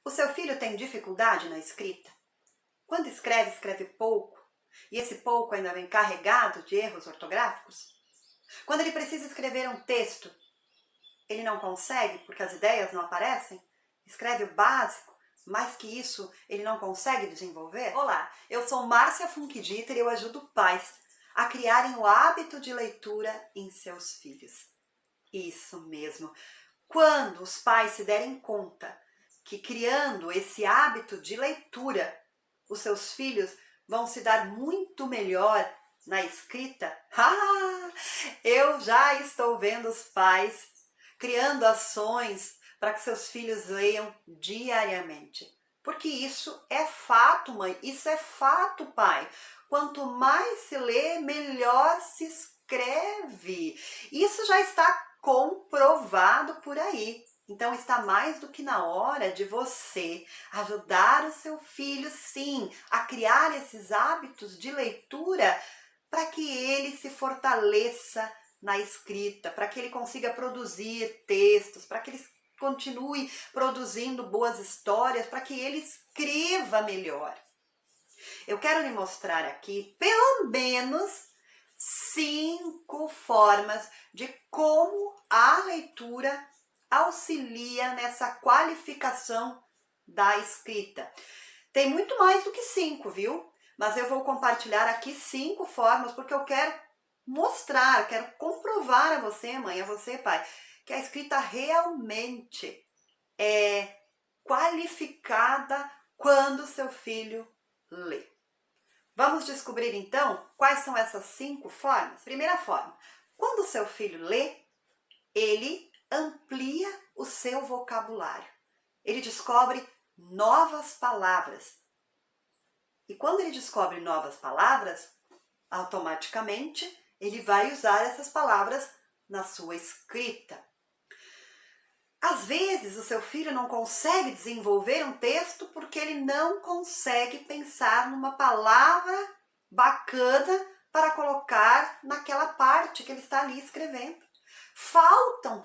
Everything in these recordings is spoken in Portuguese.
O seu filho tem dificuldade na escrita? Quando escreve, escreve pouco, e esse pouco ainda vem carregado de erros ortográficos? Quando ele precisa escrever um texto, ele não consegue porque as ideias não aparecem? Escreve o básico, mais que isso ele não consegue desenvolver? Olá, eu sou Márcia Funkdieter e eu ajudo pais a criarem o hábito de leitura em seus filhos. Isso mesmo. Quando os pais se derem conta que criando esse hábito de leitura, os seus filhos vão se dar muito melhor na escrita, eu já estou vendo os pais criando ações para que seus filhos leiam diariamente. Porque isso é fato, mãe, isso é fato, pai. Quanto mais se lê, melhor se escreve. Isso já está comprovado por aí. Então está mais do que na hora de você ajudar o seu filho, sim, a criar esses hábitos de leitura para que ele se fortaleça na escrita, para que ele consiga produzir textos, para que ele continue produzindo boas histórias, para que ele escreva melhor. Eu quero lhe mostrar aqui, pelo menos, 5 formas de como a leitura auxilia nessa qualificação da escrita. Tem muito mais do que 5, viu? Mas eu vou compartilhar aqui 5 formas, porque eu quero mostrar, quero comprovar a você, mãe, a você, pai, que a escrita realmente é qualificada quando seu filho lê. Vamos descobrir então quais são essas 5 formas? Primeira forma, quando o seu filho lê, ele amplia o seu vocabulário. Ele descobre novas palavras. E quando ele descobre novas palavras, automaticamente ele vai usar essas palavras na sua escrita. Às vezes o seu filho não consegue desenvolver um texto porque ele não consegue pensar numa palavra bacana para colocar naquela parte que ele está ali escrevendo. Faltam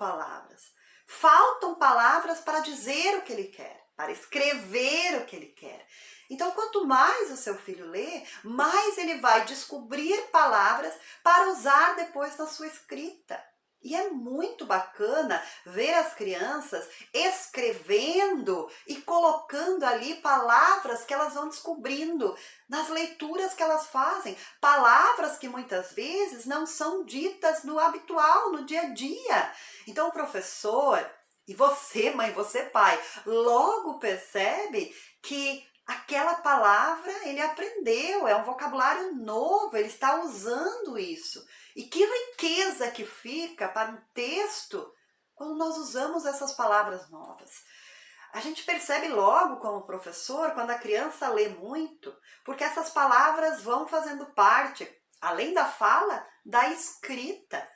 palavras para dizer o que ele quer, para escrever o que ele quer. Então, quanto mais o seu filho lê, mais ele vai descobrir palavras para usar depois na sua escrita. E é muito bacana ver as crianças escrevendo e colocando ali palavras que elas vão descobrindo nas leituras que elas fazem. Palavras que muitas vezes não são ditas no habitual, no dia a dia. Então o professor, e você mãe, você pai, logo percebe que aquela palavra ele aprendeu, é um vocabulário novo, ele está usando isso. E que riqueza que fica para um texto quando nós usamos essas palavras novas. A gente percebe logo como professor quando a criança lê muito, porque essas palavras vão fazendo parte, além da fala, da escrita.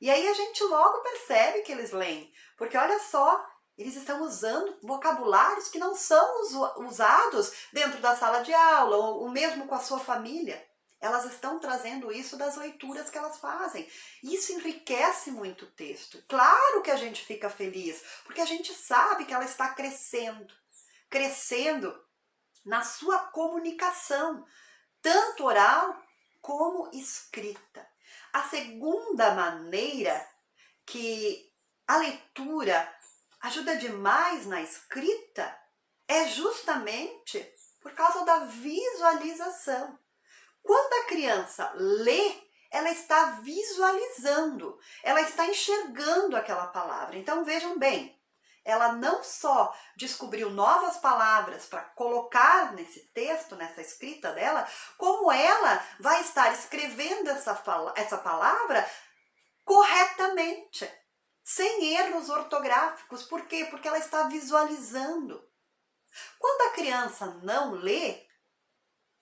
E aí a gente logo percebe que eles leem, porque olha só, eles estão usando vocabulários que não são usados dentro da sala de aula, ou mesmo com a sua família. Elas estão trazendo isso das leituras que elas fazem. Isso enriquece muito o texto. Claro que a gente fica feliz, porque a gente sabe que ela está crescendo na sua comunicação, tanto oral como escrita. A segunda maneira que a leitura ajuda demais na escrita é justamente por causa da visualização. Quando a criança lê, ela está visualizando, ela está enxergando aquela palavra. Então vejam bem, ela não só descobriu novas palavras para colocar nesse texto, nessa escrita dela, como ela vai estar escrevendo essa palavra corretamente, sem erros ortográficos. Por quê? Porque ela está visualizando. Quando a criança não lê,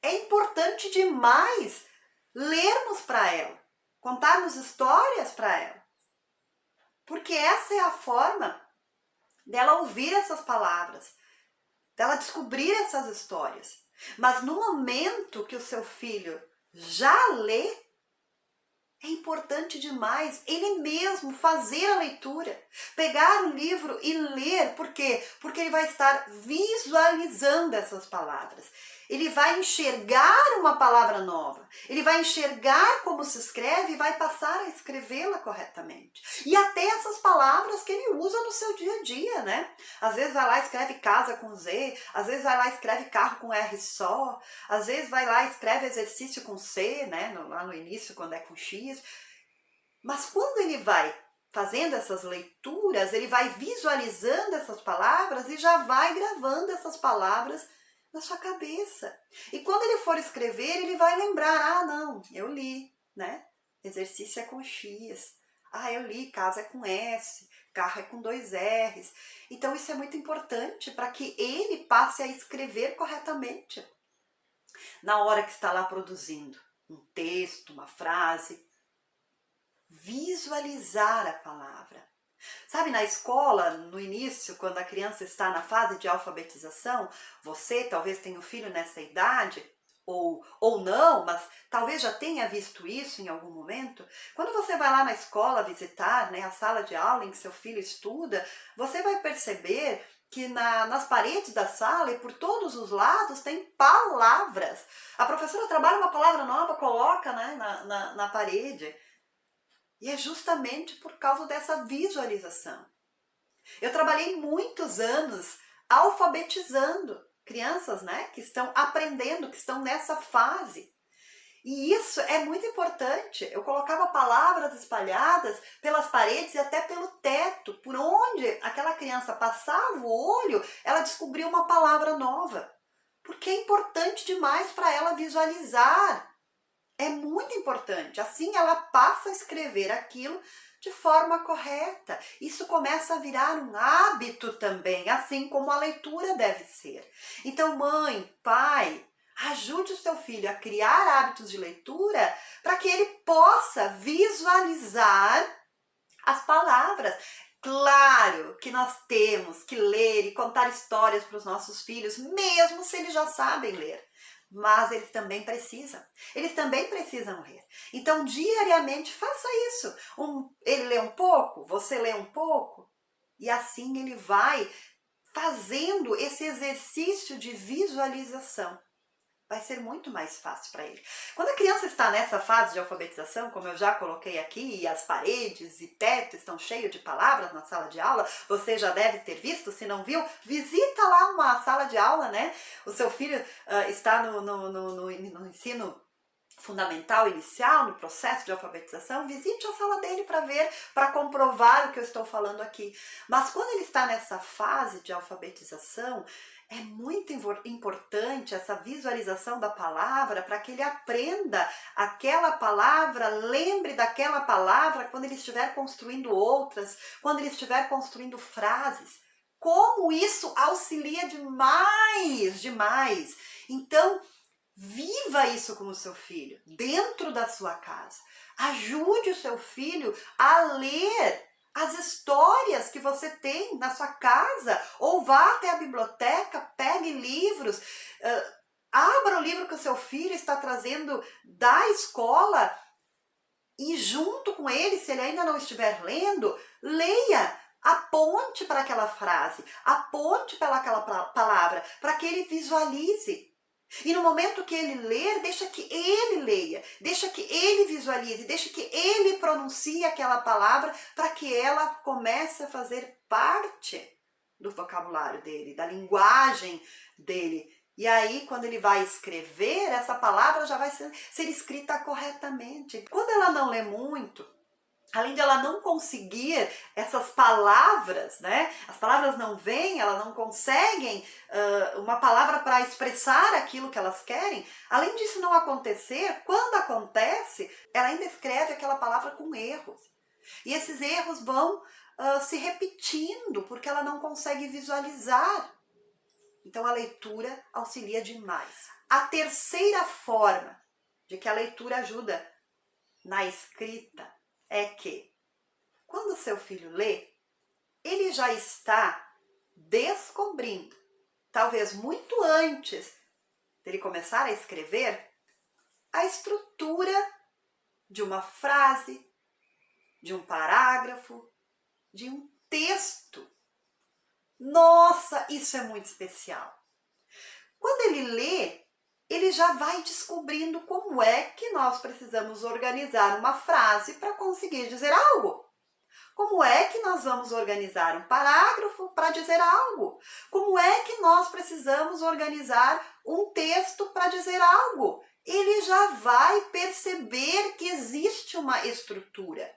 é importante demais lermos para ela, contarmos histórias para ela, porque essa é a forma dela ouvir essas palavras, dela descobrir essas histórias. Mas no momento que o seu filho já lê, É importante demais ele mesmo fazer a leitura, pegar o livro e ler. Por quê? Porque ele vai estar visualizando essas palavras. Ele vai enxergar uma palavra nova. Ele vai enxergar como se escreve e vai passar a escrevê-la corretamente. E até essas palavras que ele usa no seu dia a dia, né? Às vezes vai lá e escreve casa com Z, às vezes vai lá e escreve carro com R só, às vezes vai lá e escreve exercício com C, né? Lá no início quando é com X. Mas quando ele vai fazendo essas leituras, ele vai visualizando essas palavras e já vai gravando essas palavras na sua cabeça. E quando ele for escrever, ele vai lembrar, ah, não, eu li, né? Exercício é com X. Ah, eu li, casa é com S, carro é com 2 R's. Então isso é muito importante para que ele passe a escrever corretamente na hora que está lá produzindo um texto, uma frase. Visualizar a palavra. Sabe, na escola, no início, quando a criança está na fase de alfabetização, você talvez tenha um filho nessa idade, ou não, mas talvez já tenha visto isso em algum momento. Quando você vai lá na escola visitar, né, a sala de aula em que seu filho estuda, você vai perceber que nas paredes da sala e por todos os lados tem palavras. A professora trabalha uma palavra nova, coloca, né, na parede. E é justamente por causa dessa visualização. Eu trabalhei muitos anos alfabetizando crianças, né, que estão aprendendo, que estão nessa fase. E isso é muito importante. Eu colocava palavras espalhadas pelas paredes e até pelo teto. Por onde aquela criança passava o olho, ela descobria uma palavra nova. Porque é importante demais para ela visualizar. É muito importante, assim ela passa a escrever aquilo de forma correta. Isso começa a virar um hábito também, assim como a leitura deve ser. Então, mãe, pai, ajude o seu filho a criar hábitos de leitura para que ele possa visualizar as palavras. Claro que nós temos que ler e contar histórias para os nossos filhos, mesmo se eles já sabem ler. Mas eles também precisam. Eles também precisam ler. Então, diariamente, faça isso. Ele lê um pouco, você lê um pouco, e assim ele vai fazendo esse exercício de visualização. Vai ser muito mais fácil para ele. Quando a criança está nessa fase de alfabetização, como eu já coloquei aqui, e as paredes e teto estão cheios de palavras na sala de aula, você já deve ter visto, se não viu, visita lá uma sala de aula, né? O seu filho está no ensino fundamental, inicial, no processo de alfabetização, visite a sala dele para ver, para comprovar o que eu estou falando aqui. Mas quando ele está nessa fase de alfabetização, é muito importante essa visualização da palavra para que ele aprenda aquela palavra, lembre daquela palavra quando ele estiver construindo outras, quando ele estiver construindo frases. Como isso auxilia demais, demais. Então, viva isso com o seu filho, dentro da sua casa. Ajude o seu filho a ler as histórias que você tem na sua casa, ou vá até a biblioteca, pegue livros, abra o livro que o seu filho está trazendo da escola e junto com ele, se ele ainda não estiver lendo, leia, aponte para aquela frase, aponte para aquela palavra, para que ele visualize. E no momento que ele ler, deixa que ele leia, deixa que ele visualize, deixa que ele pronuncie aquela palavra para que ela comece a fazer parte do vocabulário dele, da linguagem dele. E aí, quando ele vai escrever, essa palavra já vai ser escrita corretamente. Quando ela não lê muito, além de ela não conseguir essas palavras, né? As palavras não vêm, elas não conseguem uma palavra para expressar aquilo que elas querem. Além disso não acontecer, quando acontece, ela ainda escreve aquela palavra com erros. E esses erros vão se repetindo, porque ela não consegue visualizar. Então a leitura auxilia demais. A terceira forma de que a leitura ajuda na escrita é que, quando seu filho lê, ele já está descobrindo, talvez muito antes dele começar a escrever, a estrutura de uma frase, de um parágrafo, de um texto. Nossa, isso é muito especial. Quando ele lê, ele já vai descobrindo como é que nós precisamos organizar uma frase para conseguir dizer algo. Como é que nós vamos organizar um parágrafo para dizer algo? Como é que nós precisamos organizar um texto para dizer algo? Ele já vai perceber que existe uma estrutura.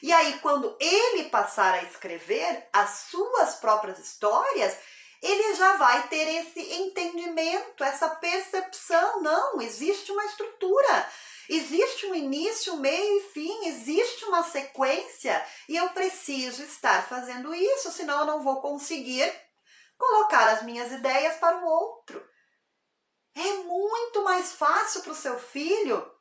E aí, quando ele passar a escrever as suas próprias histórias, ele já vai ter esse entendimento, essa percepção. Não, existe uma estrutura. Existe um início, meio e fim, existe uma sequência e eu preciso estar fazendo isso, senão eu não vou conseguir colocar as minhas ideias para o outro. É muito mais fácil para o seu filho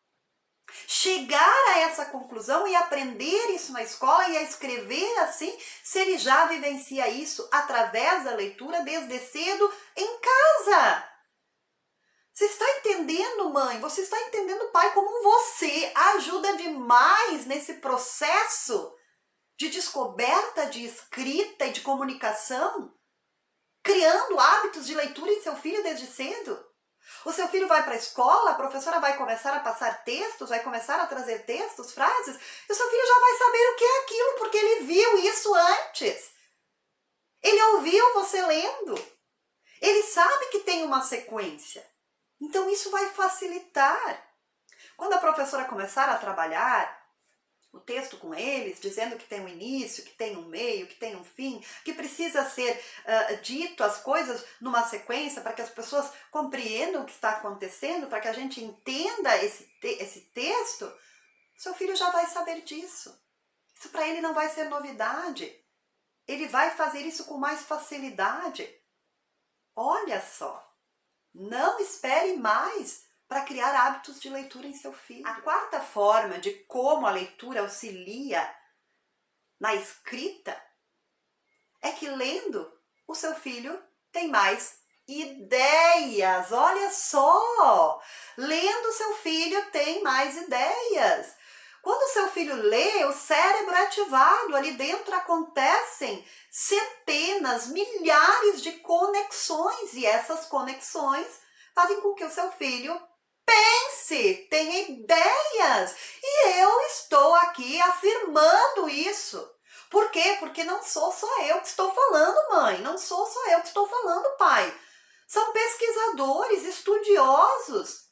chegar a essa conclusão e aprender isso na escola e a escrever assim, se ele já vivencia isso através da leitura desde cedo em casa. Você está entendendo, mãe? Você está entendendo, pai, como você ajuda demais nesse processo de descoberta, de escrita e de comunicação, criando hábitos de leitura em seu filho desde cedo? O seu filho vai para a escola, a professora vai começar a passar textos, vai começar a trazer textos, frases, e o seu filho já vai saber o que é aquilo, porque ele viu isso antes. Ele ouviu você lendo. Ele sabe que tem uma sequência. Então isso vai facilitar. Quando a professora começar a trabalhar o texto com eles, dizendo que tem um início, que tem um meio, que tem um fim, que precisa ser dito as coisas numa sequência para que as pessoas compreendam o que está acontecendo, para que a gente entenda esse texto, seu filho já vai saber disso. Isso para ele não vai ser novidade. Ele vai fazer isso com mais facilidade. Olha só, não espere mais para criar hábitos de leitura em seu filho. A quarta forma de como a leitura auxilia na escrita é que lendo, o seu filho tem mais ideias. Olha só! Lendo, seu filho tem mais ideias. Quando o seu filho lê, o cérebro é ativado. Ali dentro acontecem centenas, milhares de conexões. E essas conexões fazem com que o seu filho pense, tenha ideias. E eu estou aqui afirmando isso. Por quê? Porque não sou só eu que estou falando, mãe. Não sou só eu que estou falando, pai. São pesquisadores, estudiosos,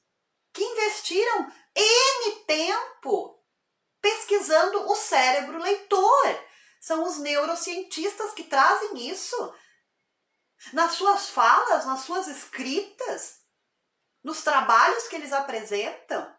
que investiram N tempo pesquisando o cérebro leitor. São os neurocientistas que trazem isso nas suas falas, nas suas escritas, nos trabalhos que eles apresentam.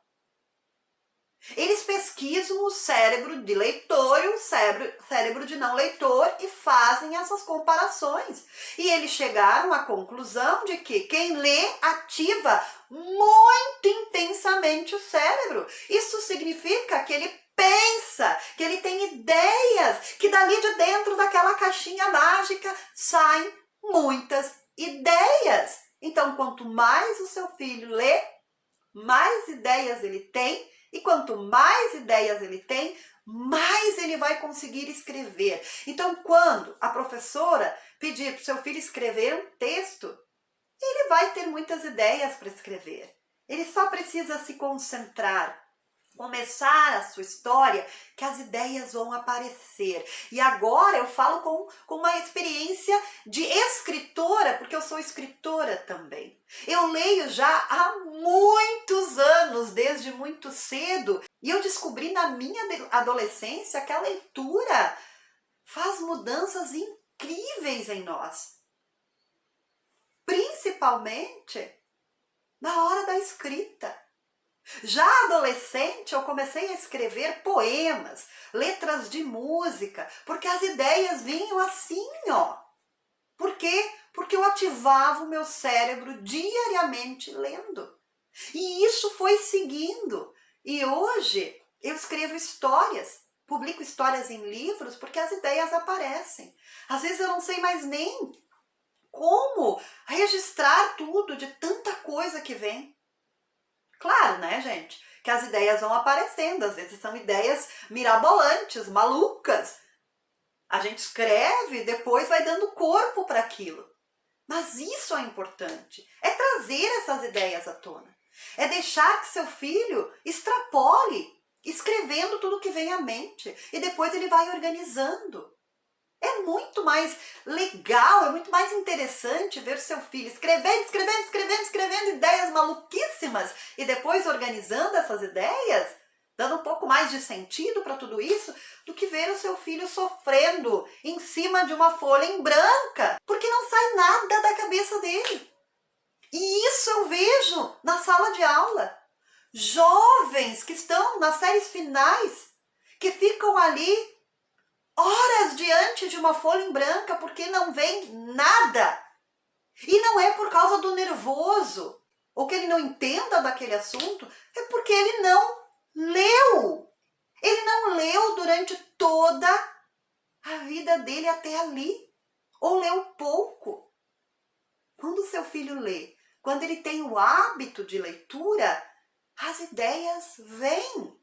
Eles pesquisam o cérebro de leitor e o cérebro de não leitor e fazem essas comparações. E eles chegaram à conclusão de que quem lê ativa muito intensamente o cérebro. Isso significa que ele pensa, que ele tem ideias, que dali de dentro daquela caixinha mágica saem muitas ideias. Então, quanto mais o seu filho lê, mais ideias ele tem. E quanto mais ideias ele tem, mais ele vai conseguir escrever. Então, quando a professora pedir para o seu filho escrever um texto, ele vai ter muitas ideias para escrever. Ele só precisa se concentrar, começar a sua história, que as ideias vão aparecer. E agora eu falo com uma experiência de escritora, porque eu sou escritora também. Eu leio já há muitos anos, desde muito cedo, e eu descobri na minha adolescência que a leitura faz mudanças incríveis em nós. Principalmente na hora da escrita. Já adolescente, eu comecei a escrever poemas, letras de música, porque as ideias vinham assim, ó. Por quê? Porque eu ativava o meu cérebro diariamente lendo. E isso foi seguindo. E hoje eu escrevo histórias, publico histórias em livros, porque as ideias aparecem. Às vezes eu não sei mais nem como registrar tudo de tanta coisa que vem. Claro, né, gente? que as ideias vão aparecendo, às vezes são ideias mirabolantes, malucas. A gente escreve, depois vai dando corpo para aquilo. Mas isso é importante, é trazer essas ideias à tona. É deixar que seu filho extrapole, escrevendo tudo que vem à mente. E depois ele vai organizando. É muito mais legal, é muito mais interessante ver seu filho escrevendo ideias maluquíssimas e depois organizando essas ideias, dando um pouco mais de sentido para tudo isso, do que ver o seu filho sofrendo em cima de uma folha em branca, porque não sai nada da cabeça dele. E isso eu vejo na sala de aula. Jovens que estão nas séries finais, que ficam ali horas diante de uma folha em branca porque não vem nada. E não é por causa do nervoso ou que ele não entenda daquele assunto, é porque ele não leu. Ele não leu durante toda a vida dele até ali. Ou leu pouco. Quando o seu filho lê, quando ele tem o hábito de leitura, as ideias vêm.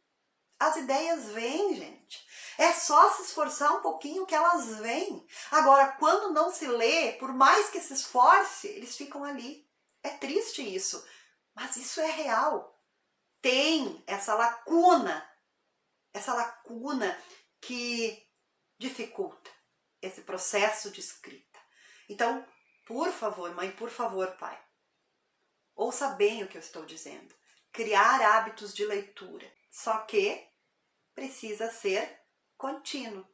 As ideias vêm, gente. É só se esforçar um pouquinho que elas vêm. Agora, quando não se lê, por mais que se esforce, eles ficam ali. É triste isso, mas isso é real. Tem essa lacuna que dificulta esse processo de escrita. Então, por favor, mãe, por favor, pai, ouça bem o que eu estou dizendo. Criar hábitos de leitura. Só que precisa ser contínuo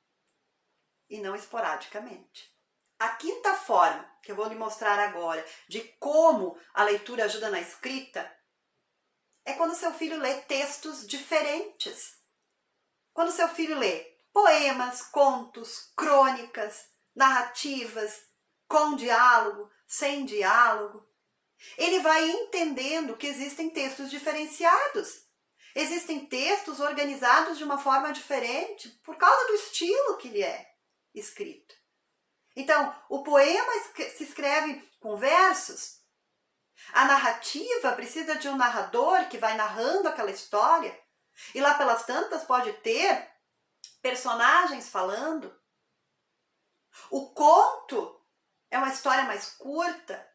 e não esporadicamente. A quinta forma que eu vou lhe mostrar agora de como a leitura ajuda na escrita é quando seu filho lê textos diferentes. Quando seu filho lê poemas, contos, crônicas, narrativas, com diálogo, sem diálogo, ele vai entendendo que existem textos diferenciados. Existem textos organizados de uma forma diferente por causa do estilo que ele é escrito. Então, o poema se escreve com versos. A narrativa precisa de um narrador que vai narrando aquela história. E lá pelas tantas pode ter personagens falando. O conto é uma história mais curta.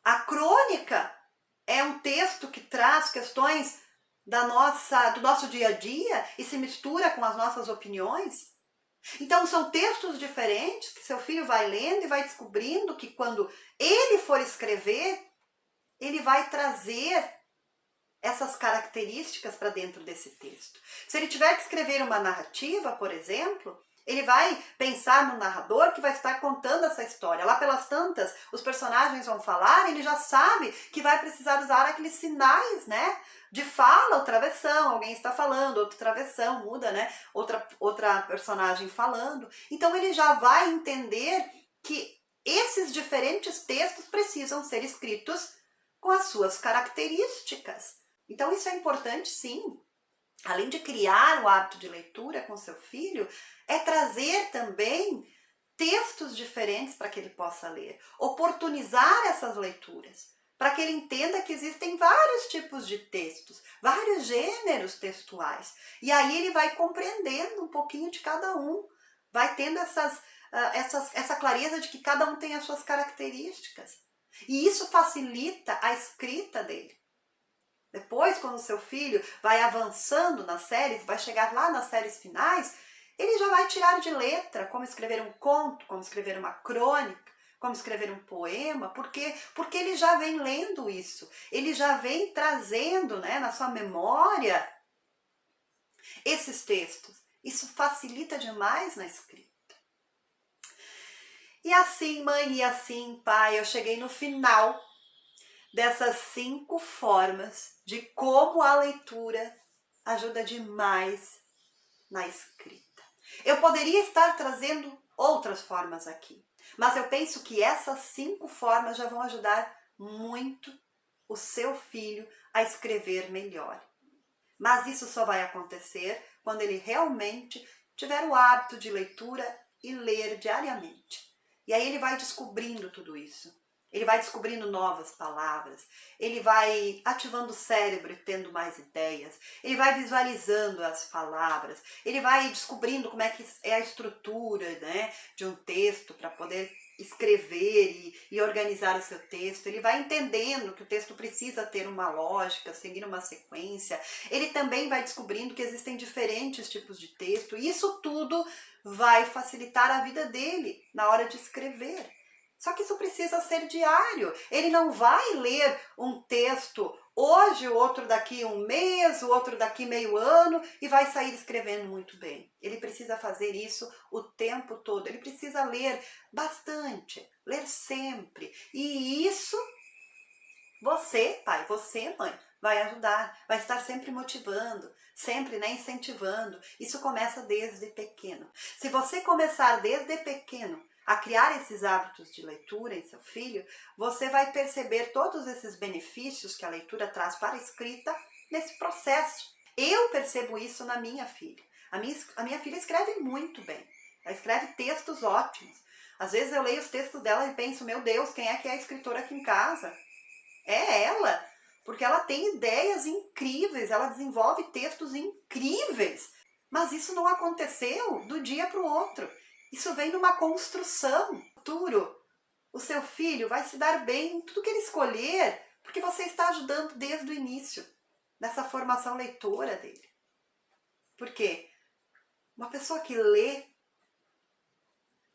A crônica é um texto que traz questões do nosso dia a dia e se mistura com as nossas opiniões. Então são textos diferentes que seu filho vai lendo e vai descobrindo que quando ele for escrever, ele vai trazer essas características para dentro desse texto. Se ele tiver que escrever uma narrativa, por exemplo, ele vai pensar no narrador que vai estar contando essa história. Lá pelas tantas, os personagens vão falar, ele já sabe que vai precisar usar aqueles sinais, né? De fala, o travessão, alguém está falando, outro travessão, muda, né? Outra personagem falando. Então ele já vai entender que esses diferentes textos precisam ser escritos com as suas características. Então isso é importante, sim. Além de criar o hábito de leitura com seu filho, é trazer também textos diferentes para que ele possa ler, oportunizar essas leituras, para que ele entenda que existem vários tipos de textos, vários gêneros textuais. E aí ele vai compreendendo um pouquinho de cada um, vai tendo essa clareza de que cada um tem as suas características. E isso facilita a escrita dele. Depois, quando o seu filho vai avançando nas séries, vai chegar lá nas séries finais, ele já vai tirar de letra como escrever um conto, como escrever uma crônica, como escrever um poema, porque ele já vem lendo isso, ele já vem trazendo, né, na sua memória esses textos. Isso facilita demais na escrita. E assim, mãe, e assim, pai, eu cheguei no final dessas 5 formas de como a leitura ajuda demais na escrita. Eu poderia estar trazendo outras formas aqui, mas eu penso que essas 5 formas já vão ajudar muito o seu filho a escrever melhor. Mas isso só vai acontecer quando ele realmente tiver o hábito de leitura e ler diariamente. E aí ele vai descobrindo tudo isso. Ele vai descobrindo novas palavras, ele vai ativando o cérebro e tendo mais ideias, ele vai visualizando as palavras, ele vai descobrindo como é que é a estrutura, né, de um texto para poder escrever e organizar o seu texto. Ele vai entendendo que o texto precisa ter uma lógica, seguir uma sequência. Ele também vai descobrindo que existem diferentes tipos de texto, e isso tudo vai facilitar a vida dele na hora de escrever. Só que isso precisa ser diário. Ele não vai ler um texto hoje, o outro daqui um mês, o outro daqui meio ano e vai sair escrevendo muito bem. Ele precisa fazer isso o tempo todo. Ele precisa ler bastante, ler sempre. E isso você, pai, você, mãe, vai ajudar, vai estar sempre motivando, sempre, né, incentivando. Isso começa desde pequeno. Se você começar desde pequeno a criar esses hábitos de leitura em seu filho, você vai perceber todos esses benefícios que a leitura traz para a escrita nesse processo. Eu percebo isso na minha filha. A minha filha escreve muito bem. Ela escreve textos ótimos. Às vezes eu leio os textos dela e penso, meu Deus, quem é que é a escritora aqui em casa? É ela, porque ela tem ideias incríveis, ela desenvolve textos incríveis. Mas isso não aconteceu do dia para o outro. Isso vem numa construção. No futuro, o seu filho vai se dar bem em tudo que ele escolher, porque você está ajudando desde o início, nessa formação leitora dele. Por quê? Uma pessoa que lê,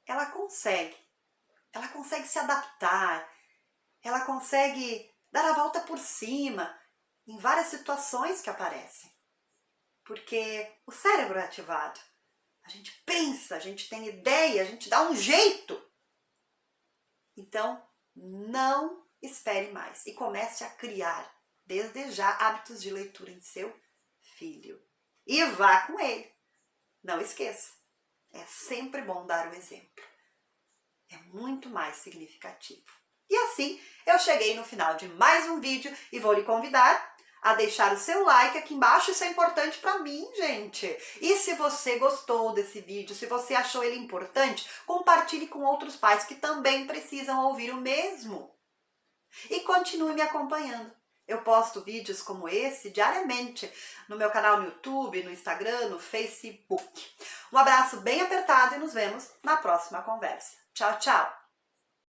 ela consegue se adaptar, ela consegue dar a volta por cima em várias situações que aparecem. Porque o cérebro é ativado. A gente pensa, a gente tem ideia, a gente dá um jeito. Então, não espere mais e comece a criar, desde já, hábitos de leitura em seu filho. E vá com ele. Não esqueça, é sempre bom dar o exemplo. É muito mais significativo. E assim, eu cheguei no final de mais um vídeo e vou lhe convidar a deixar o seu like aqui embaixo. Isso é importante para mim, gente. E se você gostou desse vídeo, se você achou ele importante, compartilhe com outros pais que também precisam ouvir o mesmo. E continue me acompanhando. Eu posto vídeos como esse diariamente no meu canal no YouTube, no Instagram, no Facebook. Um abraço bem apertado e nos vemos na próxima conversa. Tchau, tchau!